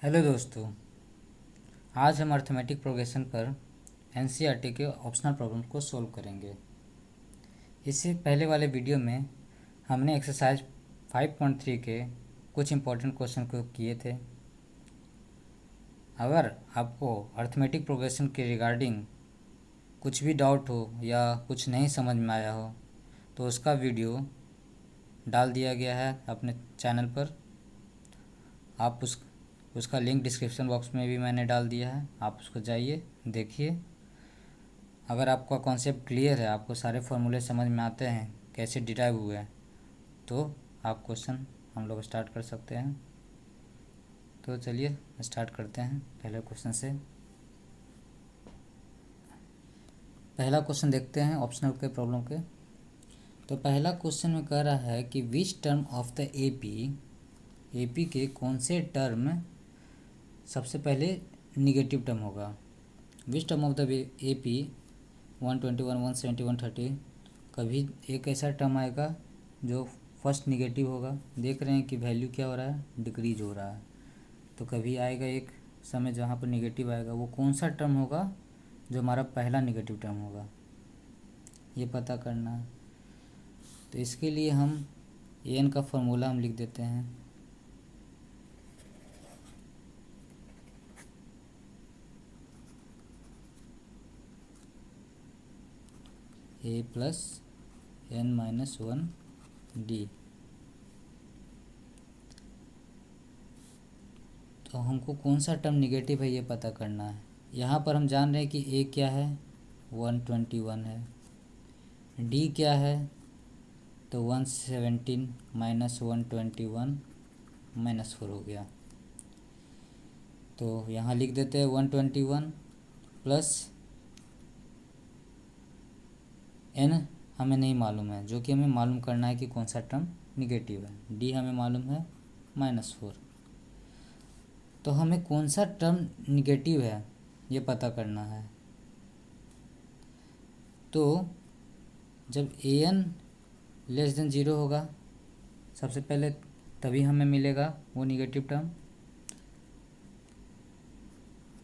Hello दोस्तों, आज हम अर्थमेटिक प्रोग्रेशन पर एनसीईआरटी के ऑप्शनल प्रॉब्लम को सॉल्व करेंगे। इससे पहले वाले वीडियो में हमने एक्सरसाइज 5.3 के कुछ इम्पोर्टेंट क्वेश्चन को किए थे। अगर आपको अर्थमेटिक प्रोग्रेशन के रिगार्डिंग कुछ भी डाउट हो या कुछ नहीं समझ में आया हो तो उसका वीडियो डाल दिया गया है अपने चैनल पर। आप उसका लिंक डिस्क्रिप्शन बॉक्स में भी मैंने डाल दिया है, आप उसको जाइए देखिए। अगर आपका कॉन्सेप्ट क्लियर है, आपको सारे फॉर्मूले समझ में आते हैं कैसे डिराइव हुए हैं, तो आप क्वेश्चन हम लोग स्टार्ट कर सकते हैं। तो चलिए स्टार्ट करते हैं पहले क्वेश्चन से। पहला क्वेश्चन देखते हैं ऑप्शनल के प्रॉब्लम के। तो पहला क्वेश्चन में कह रहा है कि which term of the AP के कौन से टर्म सबसे पहले निगेटिव टर्म होगा। Which term of the AP 121, 170, 130 कभी एक ऐसा टर्म आएगा जो फर्स्ट निगेटिव होगा। देख रहे हैं कि वैल्यू क्या हो रहा है, डिक्रीज हो रहा है। तो कभी आएगा एक समय जहाँ पर निगेटिव आएगा, वो कौन सा टर्म होगा जो हमारा पहला निगेटिव टर्म होगा, ये पता करना है। तो इसके लिए हम एन का फॉर्मूला हम लिख देते हैं। ए प्लस एन माइनस 1 डी। तो हमको कौन सा टर्म निगेटिव है ये पता करना है। यहाँ पर हम जान रहे हैं कि ए क्या है, 121 है। डी क्या है, तो 117 माइनस 121 -4 हो गया। तो यहाँ लिख देते हैं 121 प्लस एन हमें नहीं मालूम है, जो कि हमें मालूम करना है कि कौन सा टर्म निगेटिव है। डी हमें मालूम है -4। तो हमें कौन सा टर्म निगेटिव है ये पता करना है। तो जब ए एन <0 होगा सबसे पहले, तभी हमें मिलेगा वो निगेटिव टर्म।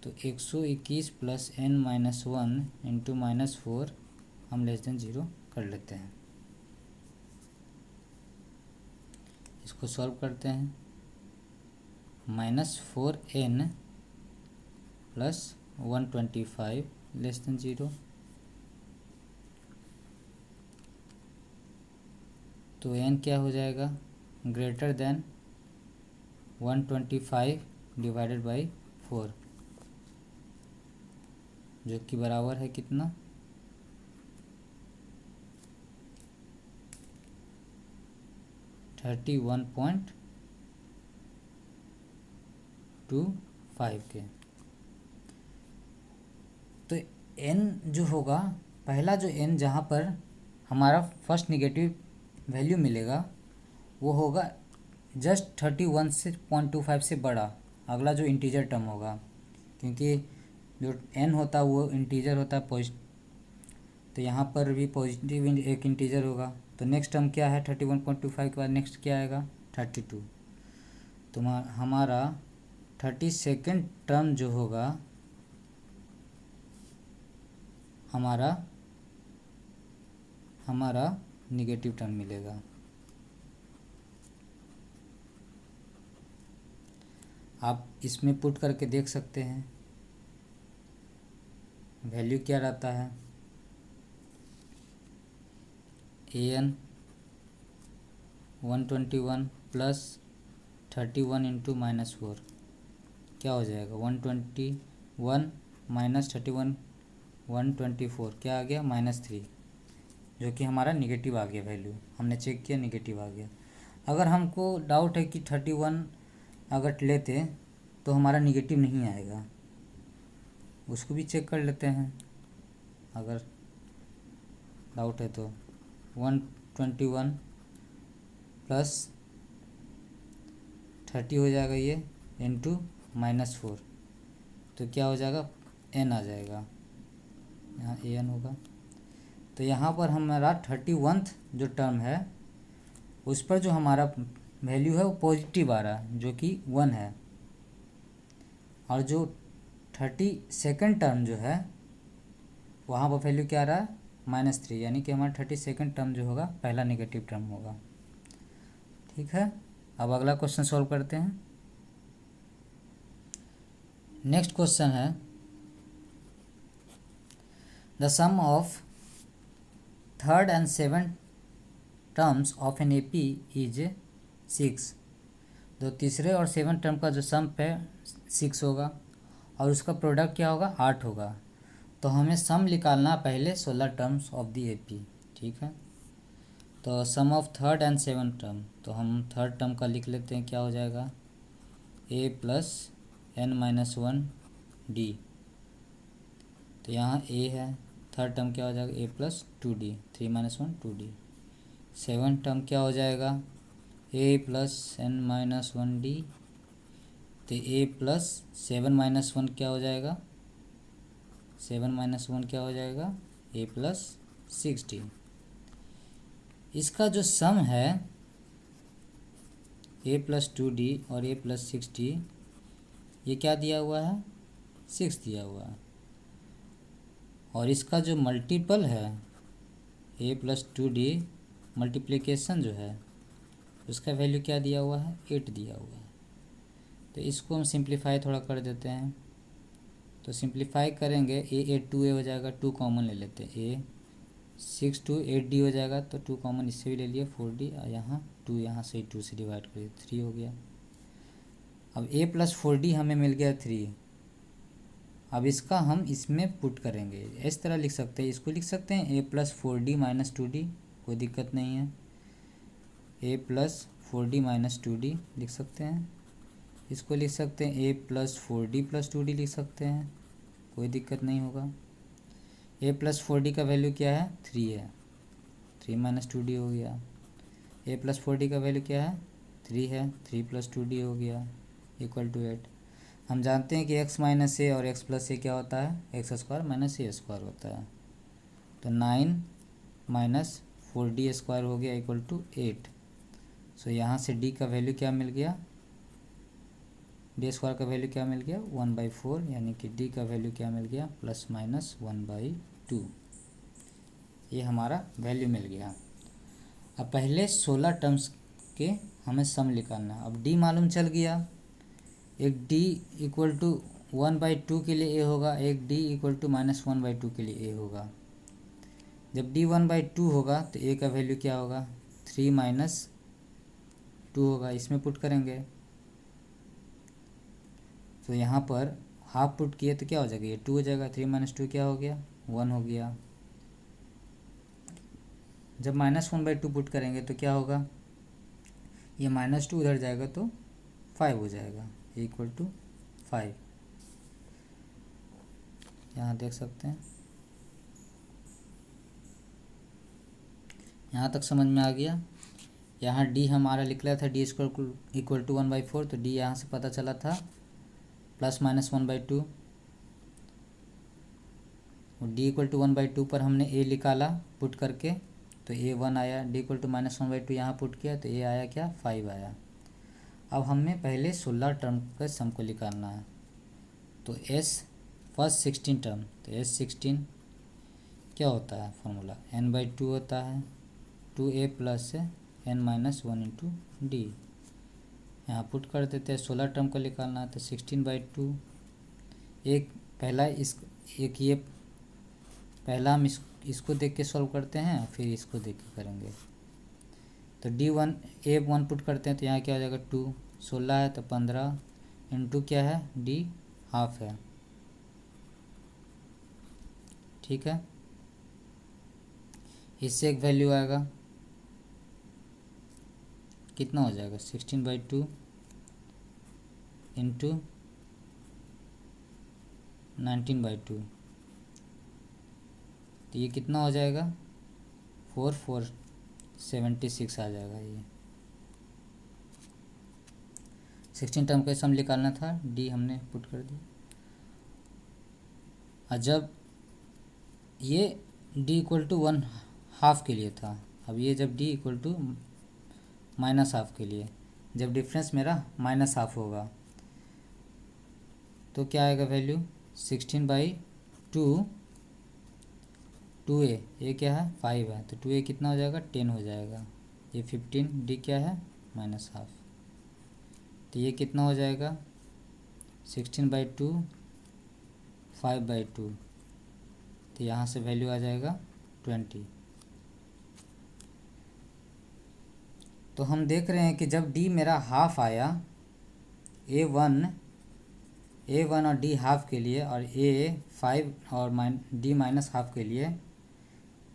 तो 121 प्लस एन माइनस 1 इंटू -4 हम <0 कर लेते हैं। इसको सॉल्व करते हैं। -4n plus 125 <0। तो n क्या हो जाएगा, ग्रेटर देन 125 डिवाइडेड बाई 4, जो कि बराबर है कितना, 31.25 के। तो n जो होगा, पहला जो n जहाँ पर हमारा फर्स्ट निगेटिव वैल्यू मिलेगा वो होगा जस्ट 31.25 से बड़ा अगला जो इंटीजर टर्म होगा, क्योंकि जो n होता है वो इंटीजर होता है पॉजिटिव। तो यहाँ पर भी पॉजिटिव एक इंटीजर होगा। तो नेक्स्ट टर्म क्या है, 31.25 के बाद नेक्स्ट क्या आएगा, 32। तो हमारा 32nd टर्म जो होगा हमारा निगेटिव टर्म मिलेगा। आप इसमें पुट करके देख सकते हैं वैल्यू क्या रहता है। ए एन 121 प्लस 31 इंटू -4 क्या हो जाएगा, 121 माइनस 31 124 क्या आ गया, -3, जो कि हमारा निगेटिव आ गया। वैल्यू हमने चेक किया, निगेटिव आ गया। अगर हमको डाउट है कि 31 अगर लेते तो हमारा निगेटिव नहीं आएगा, उसको भी चेक कर लेते हैं अगर डाउट है तो। 121 प्लस 30 हो जाएगा ये, इंटू -4, तो क्या हो जाएगा, n आ जाएगा, यहाँ ए एन होगा। तो यहाँ पर हमारा 31th जो टर्म है उस पर जो हमारा वैल्यू है वो पॉजिटिव आ रहा है, जो कि 1 है। और जो 32nd टर्म जो है वहाँ पर वैल्यू क्या आ रहा है -3, यानी कि हमारा 32nd टर्म जो होगा पहला नेगेटिव टर्म होगा। ठीक है, अब अगला क्वेश्चन सॉल्व करते हैं। नेक्स्ट क्वेश्चन है the sum of third and seven terms of an AP is 6। तो तीसरे और सेवन टर्म का जो सम है 6 होगा और उसका प्रोडक्ट क्या होगा 8 होगा। तो हमें सम निकालना पहले 16 टर्म्स ऑफ द एपी। ठीक है, तो sum of third and seven term, तो हम थर्ड टर्म का लिख लेते हैं, क्या हो जाएगा a plus n minus 1 D. तो यहाँ a है, थर्ड टर्म क्या हो जाएगा a plus 2d, 3 minus 1 2d। Seven term क्या हो जाएगा a plus n minus 1d। तो a प्लस 7 माइनस 1 क्या हो जाएगा 7 माइनस 1 क्या हो जाएगा a प्लस 6d। इसका जो सम है a प्लस 2d और a प्लस 6d, ये क्या दिया हुआ है 6 दिया हुआ है। और इसका जो मल्टीपल है a प्लस 2d मल्टीप्लिकेशन जो है उसका वैल्यू क्या दिया हुआ है 8 दिया हुआ है। तो इसको हम सिंप्लीफाई थोड़ा कर देते हैं। तो सिंप्लीफाई करेंगे a 2a हो जाएगा, 2 कॉमन ले लेते हैं, a 6 to 8d हो जाएगा, तो 2 कॉमन इससे भी ले लिए 4d, और यहाँ 2 यहाँ से 2 से डिवाइड करिए 3 हो गया। अब a प्लस 4d हमें मिल गया 3। अब इसका हम इसमें पुट करेंगे, इस तरह लिख सकते हैं, इसको लिख सकते हैं a plus 4d minus 2d, कोई दिक्कत नहीं है। a plus 4d minus 2d लिख सकते हैं। इसको लिख सकते हैं a plus 4d plus 2d लिख सकते हैं, कोई दिक्कत नहीं होगा। a प्लस 4d का वैल्यू क्या है 3 है, 3 माइनस 2d हो गया। a प्लस 4d का वैल्यू क्या है 3 है, 3 प्लस 2d हो गया इक्वल टू 8। हम जानते हैं कि x माइनस ए और x प्लस ए क्या होता है एक्स स्क्वायर माइनस ए स्क्वायर होता है। तो 9 माइनस 4d स्क्वायर हो गया इक्वल टू 8। सो यहाँ से d का वैल्यू क्या मिल गया, d स्क्वायर का वैल्यू क्या मिल गया 1/4, यानी कि d का वैल्यू क्या मिल गया प्लस माइनस 1/2। ये हमारा वैल्यू मिल गया। अब पहले 16 टर्म्स के हमें सम निकालना। अब d मालूम चल गया, एक d इक्वल टू 1/2 के लिए a होगा, एक d इक्वल टू माइनस 1/2 के लिए a होगा। जब d 1/2 होगा तो a का वैल्यू क्या होगा 3 माइनस 2 होगा, इसमें पुट करेंगे। तो यहाँ पर हाफ पुट किए तो क्या हो जाएगा, ये 2 हो जाएगा, 3 माइनस 2 क्या हो गया 1 हो गया। जब -1/2 पुट करेंगे तो क्या होगा, ये -2 उधर जाएगा तो 5 हो जाएगा इक्वल टू 5। यहाँ देख सकते हैं, यहाँ तक समझ में आ गया। यहाँ d हमारा लिख लिया था d स्क्वायर इक्वल टू 1/4, तो d यहाँ से पता चला था plus minus 1/2। d equal to 1/2 पर हमने a निकाला पुट करके, तो a 1 आया। d इक्वल टू माइनस 1/2 यहाँ पुट किया तो a आया क्या 5 आया। अब हमें पहले 16 टर्म का सम को निकालना है। तो s फर्स्ट 16 टर्म, तो s 16 क्या होता है फॉर्मूला n/2 होता है, 2a plus n minus 1 into D. यहाँ पुट कर देते हैं, 16 टर्म को निकालना है तो 16/2। एक पहला एक ये पहला हम इसको देख के सॉल्व करते हैं, फिर इसको देख के करेंगे। तो a1 पुट करते हैं तो यहाँ क्या हो जाएगा 2, 16 है तो 15 इंटू क्या है d हाफ है। ठीक है, इससे एक वैल्यू आएगा, कितना हो जाएगा 16/2 इंटू 19/2, तो ये कितना हो जाएगा 4476 आ जाएगा। ये 16 टर्म का सम निकालना था, डी हमने पुट कर दिया। और जब ये डी इक्वल टू 1/2 के लिए था, अब ये जब डी इक्वल टू -1/2 के लिए, जब डिफरेंस मेरा -1/2 होगा तो क्या आएगा वैल्यू 16/2, 2a, ये क्या है 5 है, तो 2a कितना हो जाएगा 10 हो जाएगा। ये 15, d क्या है -12, तो ये कितना हो जाएगा 16/2, 5/2, तो यहाँ से वैल्यू आ जाएगा 20। तो हम देख रहे हैं कि जब d मेरा हाफ आया, a1 और d हाफ के लिए और a5 और d माइनस हाफ के लिए,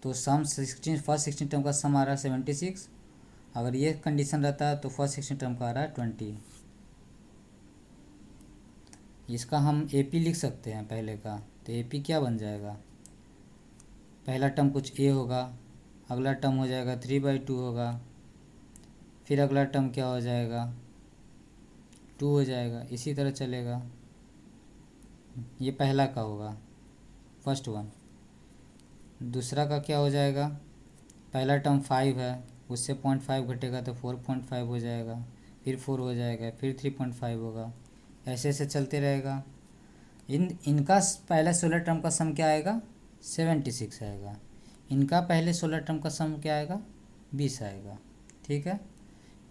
तो सम 16, फर्स्ट 16 टर्म का सम आ रहा है 76। अगर ये कंडीशन रहता है तो फर्स्ट 16 टर्म का आ रहा है 20। इसका हम AP लिख सकते हैं पहले का, तो AP क्या बन जाएगा, पहला टर्म कुछ a होगा, अगला टर्म हो जाएगा 3/2 होगा, फिर अगला टर्म क्या हो जाएगा 2 हो जाएगा, इसी तरह चलेगा। ये पहला का होगा, फर्स्ट वन। दूसरा का क्या हो जाएगा, पहला टर्म 5 है, उससे 0.5 घटेगा तो 4.5 हो जाएगा, फिर 4 हो जाएगा, फिर 3.5 होगा, ऐसे ऐसे चलते रहेगा। इनका पहले 16 टर्म का सम क्या आएगा 76 आएगा, इनका पहले 16 टर्म का सम क्या आएगा 20 आएगा। ठीक है,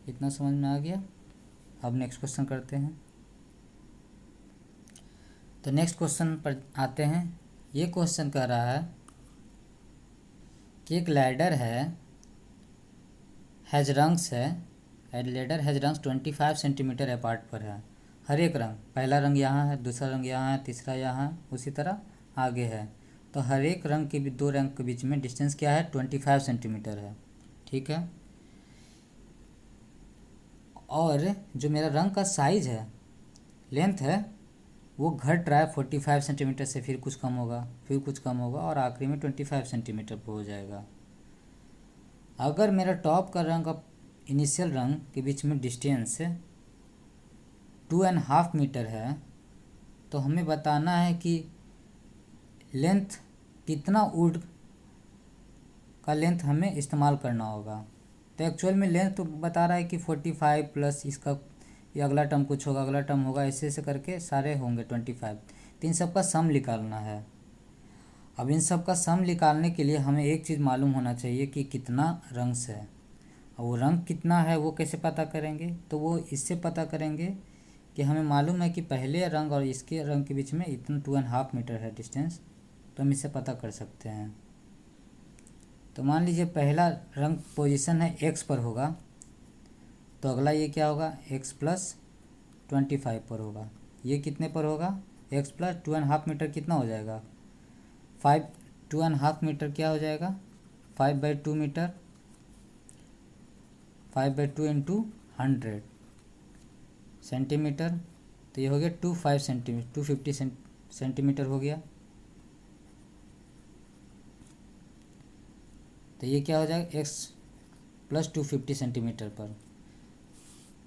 इतना समझ में आ गया। अब नेक्स्ट क्वेश्चन करते हैं। तो नेक्स्ट क्वेश्चन पर आते हैं। ये क्वेश्चन कह रहा है कि एक लैडर हैज रंग्स है, ladder has rungs 25 centimetre apart पर है। हर एक रंग, पहला रंग यहाँ है, दूसरा रंग यहाँ है, तीसरा यहाँ है, उसी तरह आगे है। तो हर एक रंग के दो रंग के बीच में डिस्टेंस क्या है 25 सेंटीमीटर है। ठीक है, और जो मेरा रंग का साइज है, लेंथ है, वो घट रहा है 45 सेंटीमीटर से, फिर कुछ कम होगा, फिर कुछ कम होगा, और आखिरी में 25 सेंटीमीटर पर हो जाएगा। अगर मेरा टॉप का रंग और इनिशियल रंग के बीच में डिस्टेंस 2.5 मीटर है, तो हमें बताना है कि लेंथ कितना वुड का लेंथ हमें इस्तेमाल करना होगा। तो एक्चुअल में लेंथ तो बता रहा है कि 45 प्लस इसका ये अगला टर्म कुछ होगा, अगला टर्म होगा, ऐसे ऐसे करके सारे होंगे 25। तो इन सब का सम निकालना है। अब इन सब का सम निकालने के लिए हमें एक चीज़ मालूम होना चाहिए कि कितना रंग्स है, और वो रंग कितना है वो कैसे पता करेंगे, तो वो इससे पता करेंगे कि हमें मालूम है कि पहले रंग और इसके रंग के बीच में इतना 2.5 मीटर है डिस्टेंस, तो हम इससे पता कर सकते हैं। तो मान लीजिए पहला रंग पोजीशन है x पर होगा, तो अगला ये क्या होगा x प्लस 25 पर होगा। ये कितने पर होगा x प्लस 2.5 मीटर कितना हो जाएगा 2.5 मीटर क्या हो जाएगा 5/2 मीटर, 5/2 इंटू 100 सेंटीमीटर, तो ये हो गया 250 सेंटीमीटर हो गया। तो ये क्या हो जाएगा x प्लस 250 सेंटीमीटर पर।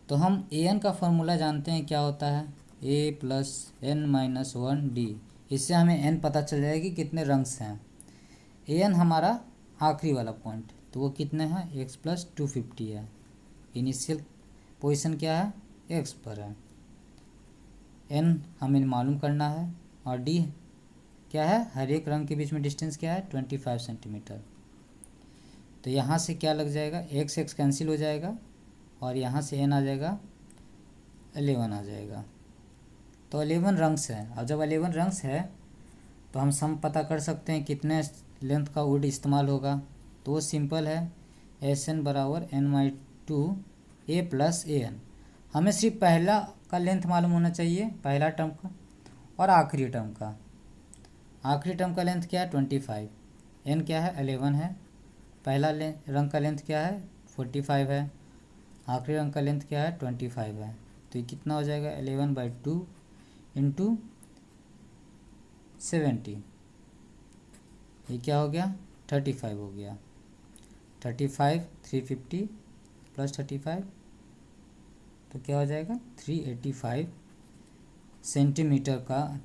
तो हम an का फॉर्मूला जानते हैं, क्या होता है a प्लस n-1d। इससे हमें n पता चल जाएगी कितने रंग्स हैं। an हमारा आखिरी वाला पॉइंट, तो वो कितने हैं x प्लस 250 है। इनिशियल पोजीशन क्या है x पर है, n हमें मालूम करना है, और d क्या है हर एक रंग के बीच में डिस्टेंस क्या है 25 सेंटीमीटर। तो यहाँ से क्या लग जाएगा x कैंसिल हो जाएगा, और यहाँ से n आ जाएगा 11 आ जाएगा। तो 11 रंग्स है। अब जब 11 रंग्स है तो हम सम पता कर सकते हैं कितने लेंथ का वुड इस्तेमाल होगा। तो वो सिंपल है, SN बराबर n/2 a प्लस an। हमें सिर्फ पहला का लेंथ मालूम होना चाहिए, पहला टर्म का, और आखिरी टर्म का। आखिरी टर्म का लेंथ क्या है 25, n क्या है 11 है, पहला रंग का लेंथ क्या है 45 है, आखिरी रंग का लेंथ क्या है 25 है। तो ये कितना हो जाएगा 11/2 इंटू 70, ये क्या हो गया 35 हो गया। 35 350 प्लस 35, तो क्या हो जाएगा 385 सेंटीमीटर का,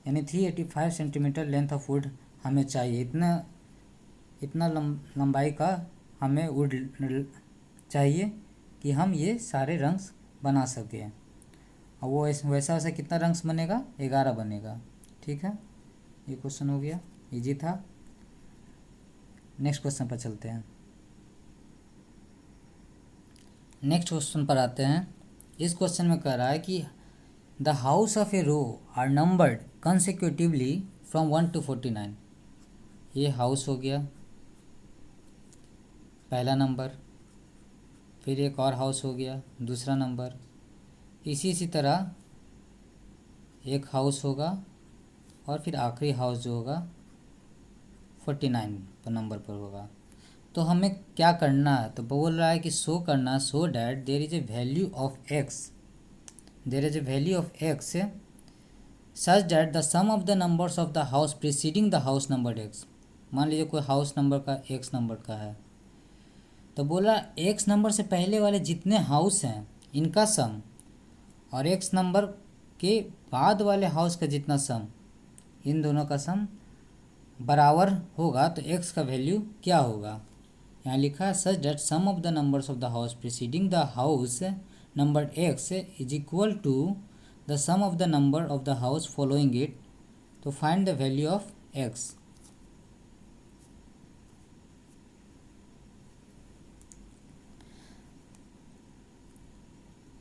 यानी 385 सेंटीमीटर लेंथ ऑफ वुड हमें चाहिए। इतना लंबाई का हमें वुड चाहिए कि हम ये सारे रंग्स बना सकें। और वो वैसा वैसा कितना रंग्स बनेगा, 11 बनेगा। ठीक है, ये क्वेश्चन हो गया, इजी था। नेक्स्ट क्वेश्चन पर चलते हैं। नेक्स्ट क्वेश्चन पर आते हैं। इस क्वेश्चन में कह रहा है कि the house of a row are numbered consecutively from 1 to 49। ये हाउस हो गया पहला नंबर, फिर एक और हाउस हो गया दूसरा नंबर, इसी तरह एक हाउस होगा और फिर आखिरी हाउस जो होगा 49 पर नंबर पर होगा। तो हमें क्या करना है, तो बोल रहा है कि शो करना, so that there is a value of x, there is a value of x such that the sum of the numbers of the house preceding the house number x. मान लीजिए कोई हाउस नंबर का x number का है, तो बोला x number से पहले वाले जितने हाउस हैं इनका सम और एक्स नंबर के बाद वाले हाउस का जितना सम, इन दोनों का सम बराबर होगा तो एक्स का वैल्यू क्या होगा। यहाँ लिखा है such that sum of the numbers of the house preceding the house number X is equal to the sum of the number of the house following it, तो find the value of X.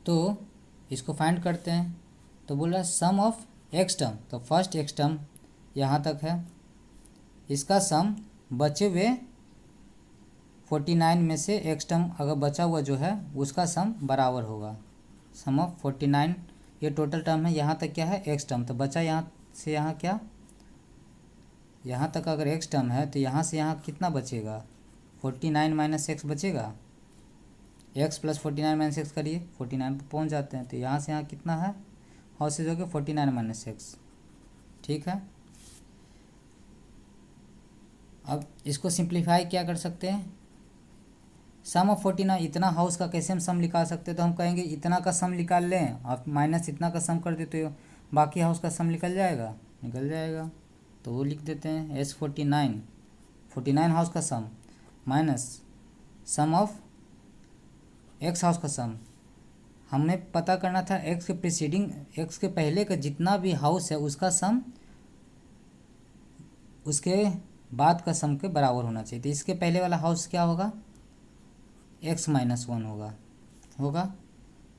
तो इसको find करते हैं। तो बोल रहा है sum of X term, तो फर्स्ट एक्स टर्म यहाँ तक है, इसका सम बचे हुए 49 में से एक्स टर्म अगर बचा हुआ जो है उसका सम बराबर होगा। सम ऑफ 49 ये टोटल टर्म है, यहाँ तक क्या है एक्स टर्म, तो बचा यहाँ से यहाँ क्या, यहाँ तक अगर एक्स टर्म है तो यहाँ से यहाँ कितना बचेगा, 49 माइनस एक्स बचेगा। एक्स प्लस 49 माइनस एक्स करिए, 49 पर पहुँच जाते हैं, तो यहाँ से यहाँ कितना है, हाउसेज हो गए 49 माइनस एक्स। ठीक है, अब इसको सिंप्लीफाई क्या कर सकते हैं, सम ऑफ 49, इतना हाउस का कैसे हम सम निकाल सकते हैं, तो हम कहेंगे इतना का सम निकाल लें और माइनस इतना का सम कर देते हो, बाकी हाउस का सम निकल जाएगा, निकल जाएगा। तो वो लिख देते हैं S49, 49 हाउस का sum minus sum of X house का सम। हमें पता करना था एक्स के प्रीसीडिंग, एक्स के पहले का जितना भी हाउस है उसका सम उसके बाद का सम के बराबर होना चाहिए। तो इसके पहले वाला हाउस क्या होगा, एक्स माइनस 1 होगा,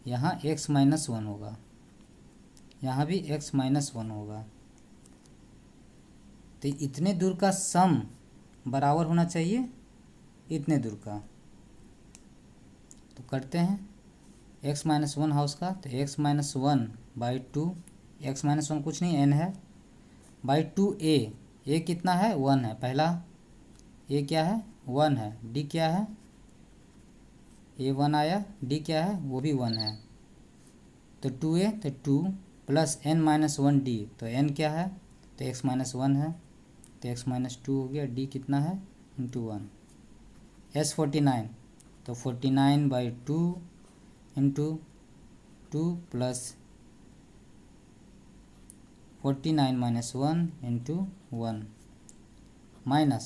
यहाँ एक्स माइनस 1 होगा, यहाँ भी एक्स माइनस 1 होगा। तो इतने दूर का सम बराबर होना चाहिए इतने दूर का। तो करते हैं एक्स माइनस 1 हाउस का, तो x minus 1 by 2, x minus 1 कुछ नहीं एन है, बाई 2 ए कितना है 1 है, पहला ए क्या है 1 है, डी क्या है ए 1 आया, डी क्या है वो भी 1 है, तो 2a तो 2 प्लस एन माइनस 1 डी, तो एन क्या है तो एक्स माइनस 1 है, तो एक्स माइनस 2 हो गया, डी कितना है इंटू 1। S49 तो 49 by 2 into 2 plus 49 minus 1 into 1 minus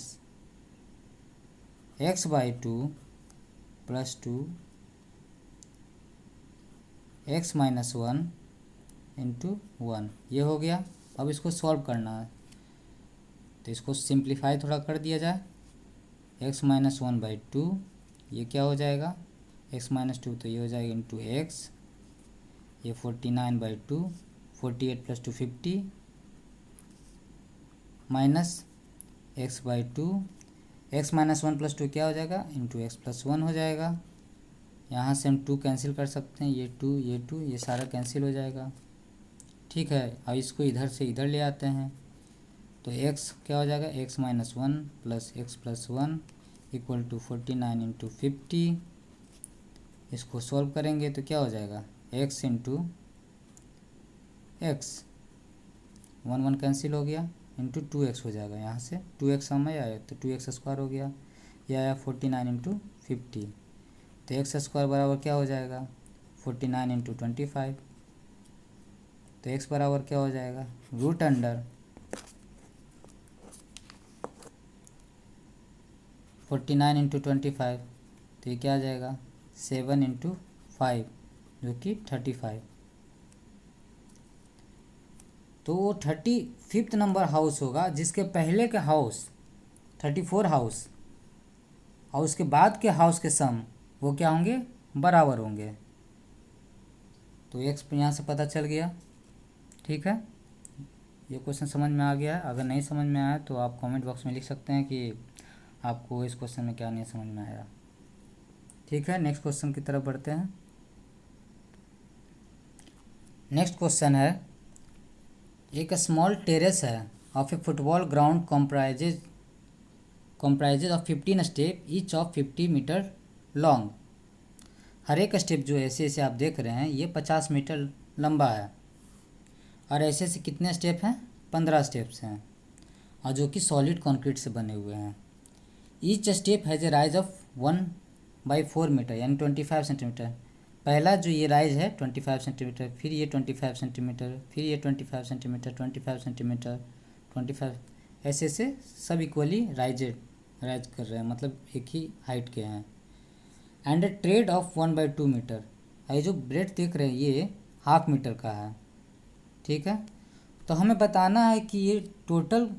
x by 2 plus 2 x minus 1 into 1, ये हो गया। अब इसको सॉल्व करना है, तो इसको सिंप्लीफाई थोड़ा कर दिया जाए, एक्स माइनस 1 बाई 2 ये क्या हो जाएगा एक्स माइनस 2, तो ये हो जाएगा इंटू एक्स, ये 49 by 2, 48 plus 2 50 minus x by 2, x minus 1 plus 2 क्या हो जाएगा इंटू एक्स प्लस 1 हो जाएगा। यहाँ से हम 2 कैंसिल कर सकते हैं, ये 2 ये 2 ये सारा कैंसिल हो जाएगा। ठीक है, अब इसको इधर से इधर ले आते हैं, तो x क्या हो जाएगा x minus 1 plus x plus 1 equal to 49 into 50। इसको सॉल्व करेंगे तो क्या हो जाएगा x इंटू एक्स, 1 1 कैंसिल हो गया, इंटू 2x हो जाएगा, यहाँ से 2x हमें आया तो 2x स्क्वायर हो गया, यह आया 49 इंटू 50, तो एक्स स्क्वायर बराबर क्या हो जाएगा 49 इंटू 25, तो x बराबर क्या हो जाएगा रूट अंडर 49 इंटू 25, तो ये क्या आ जाएगा 7 इंटू 5 जो कि 35। तो वो 35th नंबर हाउस होगा, जिसके पहले के हाउस 34 हाउस और उसके बाद के हाउस के सम वो क्या होंगे, बराबर होंगे। तो एक्स यहाँ से पता चल गया। ठीक है, ये क्वेश्चन समझ में आ गया है। अगर नहीं समझ में आया तो आप कमेंट बॉक्स में लिख सकते हैं कि आपको इस क्वेश्चन में क्या नहीं समझ में आया। ठीक है, नेक्स्ट क्वेश्चन की तरफ बढ़ते हैं। नेक्स्ट क्वेश्चन है, एक स्मॉल टेरेस है of a football ground comprises of 15 step each of 50 meter long. हर एक स्टेप जो ऐसे ऐसे आप देख रहे हैं ये 50 मीटर लंबा है, और ऐसे ऐसे कितने स्टेप हैं, 15 स्टेप्स हैं, और जो कि सॉलिड कंक्रीट से बने हुए हैं। Each step has a rise of 1/4 metre यानी 25 सेंटीमीटर। पहला जो ये राइज है 25 सेंटीमीटर, फिर ये 25 सेंटीमीटर, फिर ये 25 सेंटीमीटर, 25 सेंटीमीटर, 25, ऐसे ऐसे सब इक्वली राइज कर रहे हैं, मतलब एक ही हाइट के हैं। And a tread of 1/2 metre. ये जो ब्रेड देख रहे हैं ये 1/2 मीटर का है। ठीक है, तो हमें बताना है कि ये टोटल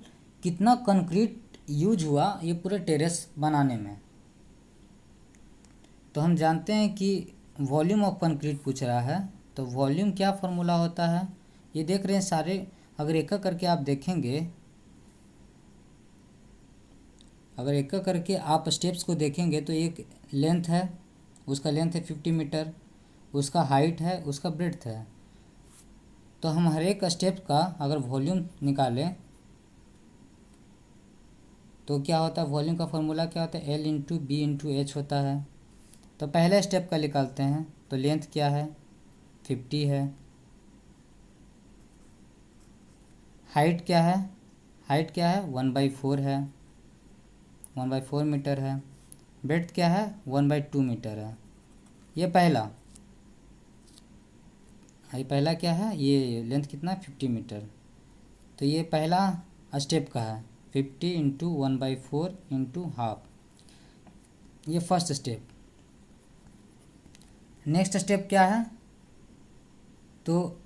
कितना कंक्रीट यूज हुआ ये पूरे टेरेस बनाने में। तो हम जानते हैं कि वॉल्यूम ऑफ कंक्रीट पूछ रहा है, तो वॉल्यूम क्या फार्मूला होता है, ये देख रहे हैं सारे। अगर एक करके आप देखेंगे, अगर एक करके आप स्टेप्स को देखेंगे तो एक लेंथ है, उसका लेंथ है 50 मीटर, उसका हाइट है, उसका ब्रेड्थ है। तो हम हर एक स्टेप का अगर वॉल्यूम निकालें तो क्या होता है, वॉल्यूम का फॉर्मूला क्या होता है, L/B/H होता है। तो पहले स्टेप का निकालते हैं, तो लेंथ क्या है, 50 है। हाइट क्या है, हाइट क्या है, 1/4 है, 1/4 मीटर है। ब्रेड्थ क्या है, 1/2 मीटर है। ये पहला क्या है, ये लेंथ कितना है, 50 मीटर। तो ये पहला स्टेप का है, 50 × 1/4 × हाफ, ये फर्स्ट स्टेप। नेक्स्ट स्टेप क्या है, तो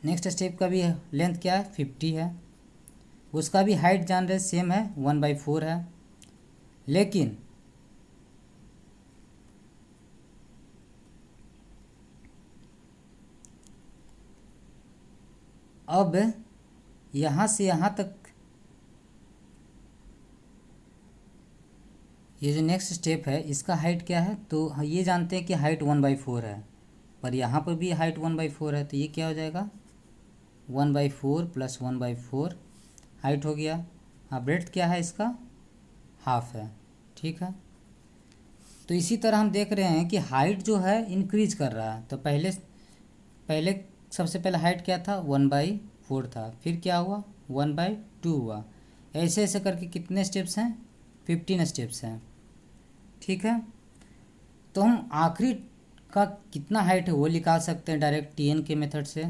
नेक्स्ट स्टेप का भी लेंथ क्या है, 50 है, उसका भी हाइट जान रहे सेम है, 1/4 है। लेकिन अब यहाँ से यहाँ तक ये जो नेक्स्ट स्टेप है इसका हाइट क्या है, तो ये जानते हैं कि हाइट 1/4 है, पर यहाँ पर भी हाइट 1/4 है, तो ये क्या हो जाएगा, 1/4 + 1/4 हाइट हो गया। हाँ, ब्रेड्थ क्या है इसका, हाफ है। ठीक है, तो इसी तरह हम देख रहे हैं कि हाइट जो है इंक्रीज कर रहा है। तो पहले सबसे पहले हाइट क्या था, 1/4 था, फिर क्या हुआ, 1/2 हुआ। ऐसे ऐसे करके कितने स्टेप्स हैं, 15 स्टेप्स हैं। ठीक है, तो हम आखिरी का कितना हाइट है वो निकाल सकते हैं डायरेक्ट TN के मेथड से।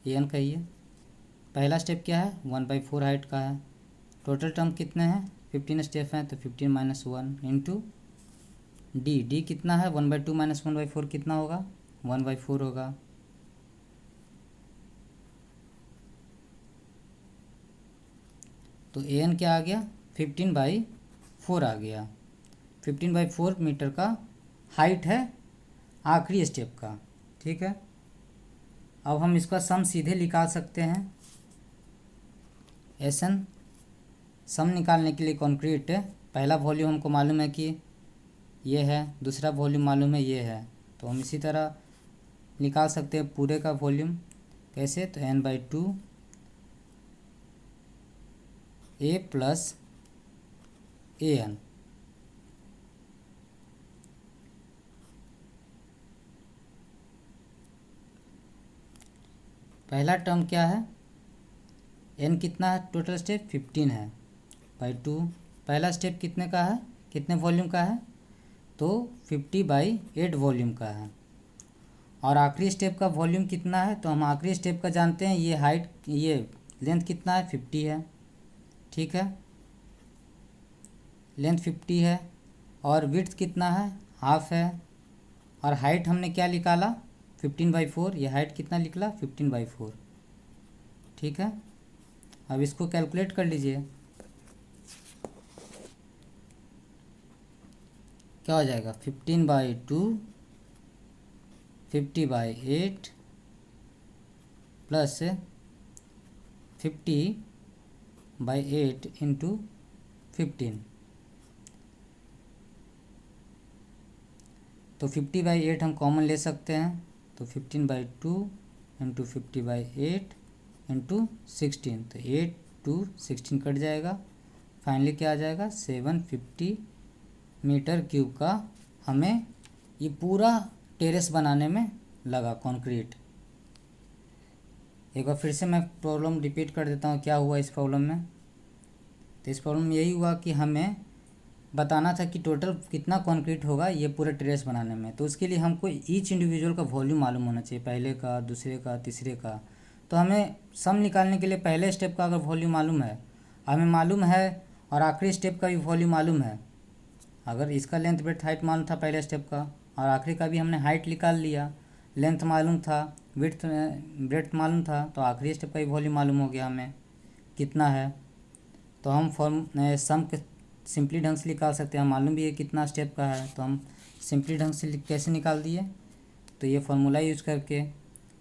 TN कहिए, पहला स्टेप क्या है, 1/4 हाइट का है। टोटल टर्म कितने हैं, 15 स्टेप हैं, तो 15 - 1 इंटू डी कितना है, 1/2 - 1/4 कितना होगा, 1/4 होगा। तो AN क्या आ गया, 15/4 आ गया। 15/4 मीटर का हाइट है आखिरी स्टेप का। ठीक है, अब हम इसका सम सीधे निकाल सकते हैं। SN सम निकालने के लिए कंक्रीट पहला वॉल्यूम हमको मालूम है कि ये है, दूसरा वॉल्यूम मालूम है ये है, तो हम इसी तरह निकाल सकते हैं पूरे का वॉल्यूम। कैसे, तो N/2 A + AN। पहला टर्म क्या है, N कितना है, टोटल स्टेप 15 है, /2। पहला स्टेप कितने का है, कितने वॉल्यूम का है, तो 50/8 वॉल्यूम का है। और आखिरी स्टेप का वॉल्यूम कितना है, तो हम आखिरी स्टेप का जानते हैं, ये हाइट, ये लेंथ कितना है, 50 है। ठीक है, लेंथ 50 है, और विड्थ कितना है, हाफ है, और हाइट हमने क्या निकाला, 15/4, ये हाइट कितना निकला 15/4। ठीक है, अब इसको कैलकुलेट कर लीजिए, क्या हो जाएगा 15/2 50/8 प्लस 50/8 इंटू 15। तो 50/8 हम कॉमन ले सकते हैं, तो 15/2 इंटू 50/8 इंटू 16, तो 8 2 16 कट जाएगा। फाइनली क्या आ जाएगा 750 मीटर क्यूब का हमें ये पूरा टेरेस बनाने में लगा कंक्रीट। एक बार फिर से मैं प्रॉब्लम रिपीट कर देता हूँ क्या हुआ इस प्रॉब्लम में। तो इस प्रॉब्लम में यही हुआ कि हमें बताना था कि टोटल कितना कंक्रीट होगा ये पूरे टेरेस बनाने में। तो उसके लिए हमको ईच इंडिविजुअल का वॉल्यूम मालूम होना चाहिए, पहले का, दूसरे का, तीसरे का। तो हमें सम निकालने के लिए पहले स्टेप का अगर वॉल्यूम मालूम है, हमें मालूम है, और आखिरी स्टेप का भी वॉल्यूम मालूम है, अगर इसका लेंथ ब्रेड्थ हाइट मालूम था पहले स्टेप का, और आखिरी का भी हमने हाइट निकाल लिया, लेंथ मालूम था, विड्थ ब्रेड्थ मालूम था, तो आखिरी स्टेप का भी वॉल्यूम मालूम हो गया हमें कितना है। तो हम सम सिंपली ढंग से निकाल सकते हैं, मालूम भी है कितना स्टेप का है, तो हम सिंपली ढंग से कैसे निकाल दिए, तो ये फार्मूला यूज़ करके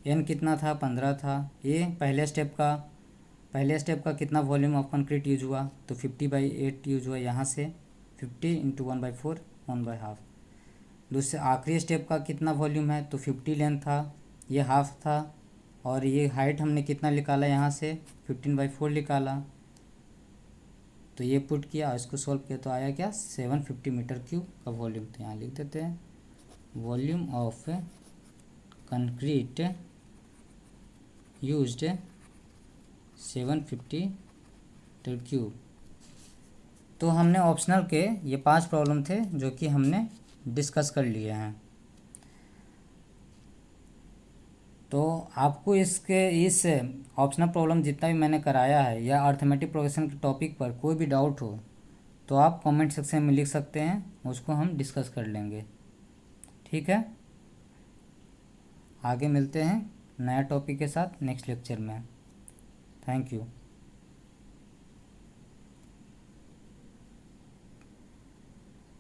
n कितना था 15 था, ये पहले स्टेप का कितना वॉल्यूम ऑफ कंक्रीट यूज हुआ, तो 50/8 यूज हुआ यहाँ से, 50 इंटू 1/4 1/2। दूसरे आखिरी स्टेप का कितना वॉल्यूम है, तो 50 लेंथ था, ये हाफ था, और ये हाइट हमने कितना निकाला यहाँ से 15/4 निकाला। तो ये पुट किया, इसको सॉल्व किया, तो आया क्या 750 मीटर क्यूब का वॉल्यूम। तो यहाँ लिख देते हैं volume of concrete used 750 metre cube. तो हमने ऑप्शनल के ये 5 प्रॉब्लम थे जो कि हमने डिस्कस कर लिए हैं। तो आपको इस ऑप्शनल प्रॉब्लम जितना भी मैंने कराया है या अर्थमेटिक प्रोग्रेशन के टॉपिक पर कोई भी डाउट हो तो आप कमेंट सेक्शन में लिख सकते हैं, उसको हम डिस्कस कर लेंगे। ठीक है, आगे मिलते हैं नया टॉपिक के साथ नेक्स्ट लेक्चर में। Thank you.